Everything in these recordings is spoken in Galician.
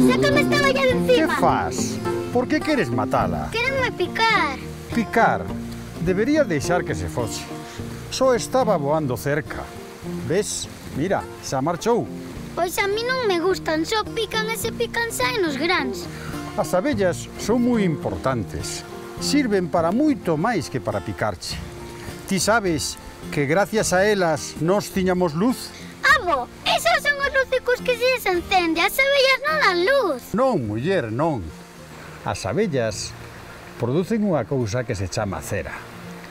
Sácame esta valla de encima. ¿Qué fas? Por que queres matala? Quérenme picar. Picar? Debería deixar que se fose. Só estaba voando cerca. Ves? Mira, xa marchou. Pois a mí non me gustan, só pican e se pican saen os grans. As abellas son moi importantes. Sirven para moito máis que para picarche. Ti sabes que gracias a elas nós tiñamos luz? Abo, esos son os lucicos que se desencende, as abellas non dan luz. Non, muller, non. As abellas producen unha cousa que se chama cera.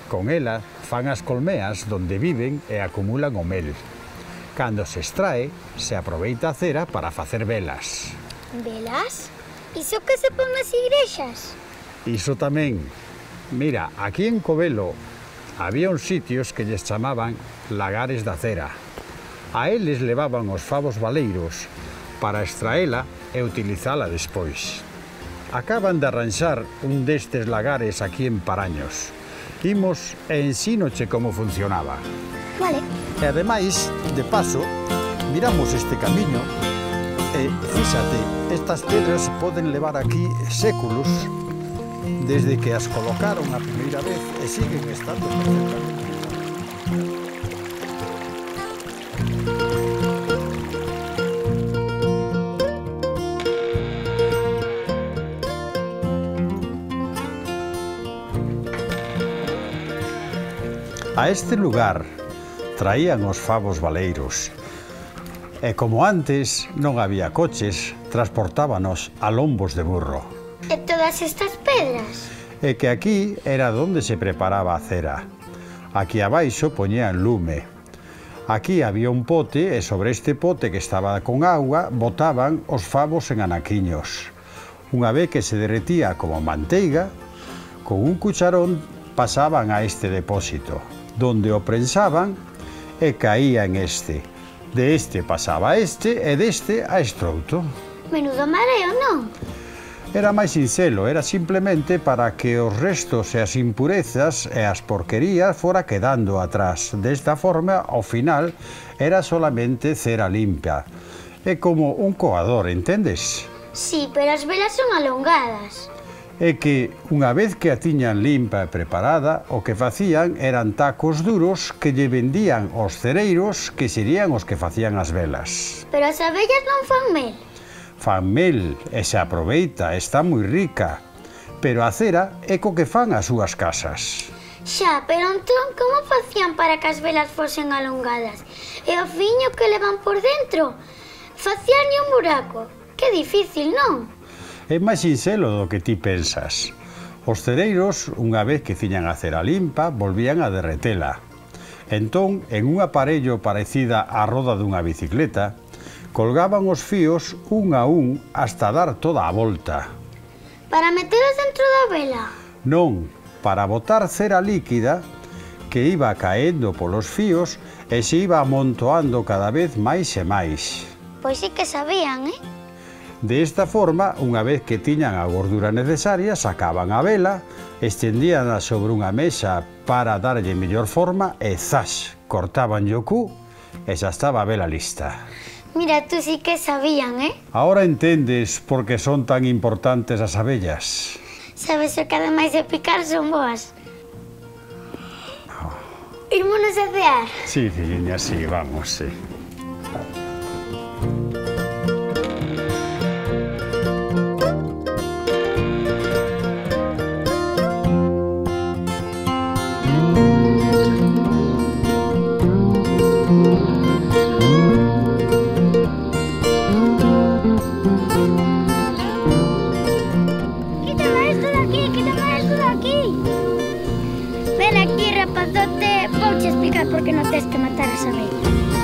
Con ela fan as colmeas donde viven e acumulan o mel. Cando se extrae, se aproveita a cera para facer velas. Velas? Iso que se pon nas igrexas? Iso tamén. Mira, aquí en Covelo había uns sitios que lles chamaban lagares da cera. A eles levaban os favos baleiros para extraela e utilizala despois. Acaban de arranxar un destes lagares aquí en Paraños. Imos e ensínoche como funcionaba. Vale. E ademais, de paso, miramos este camiño e, fíxate, estas pedras poden levar aquí séculos desde que as colocaron a primeira vez e siguen estando perfectamente. A este lugar traían os favos baleiros e como antes non había coches, transportábanos a lombos de burro. E todas estas pedras? E que aquí era onde se preparaba a cera. Aquí abaixo poñían lume. Aquí había un pote e sobre este pote que estaba con auga botaban os favos en anaquiños. Unha vez que se derretía como manteiga, con un cucharón pasaban a este depósito, donde o prensaban e caía en este. De este pasaba a este e deste a estrouto. Menudo mareo, non? Era máis sinxelo, era simplemente para que os restos e as impurezas e as porquerías fora quedando atrás. Desta forma, ao final, era solamente cera limpa. É como un coador, entendes? Sí, pero as velas son alongadas. É que, unha vez que a tiñan limpa e preparada, o que facían eran tacos duros que lle vendían aos cereiros que serían os que facían as velas. Pero as abellas non fan mel. Fan mel e se aproveita, está moi rica. Pero a cera é co que fan as súas casas. Xa, pero entón, como facían para que as velas fosen alongadas? E o fiño que levan por dentro? Facíanlle un buraco. Que difícil, non? É máis sinxelo do que ti pensas. Os cereiros, unha vez que tiñan a cera limpa, volvían a derretela. Entón, en un aparello parecida á roda dunha bicicleta, colgaban os fíos un a un hasta dar toda a volta. Para metelos dentro da vela? Non, para botar cera líquida que iba caendo polos fíos e se iba amontoando cada vez máis e máis. Pois sí que sabían, De esta forma, unha vez que tiñan a gordura necesaria, sacaban a vela, estendíanla sobre unha mesa para darlle mellor forma e zas, cortaban o cu e xa estaba a vela lista. Mira, tú sí que sabían, Ahora entendes por que son tan importantes as abellas. Sabes o que ademais de picar son boas. Irmonos a cear. Sí, filliña, sí, vamos, sí. Ven aquí, rapazote, vouche explicar por que non tes que matar as abellas.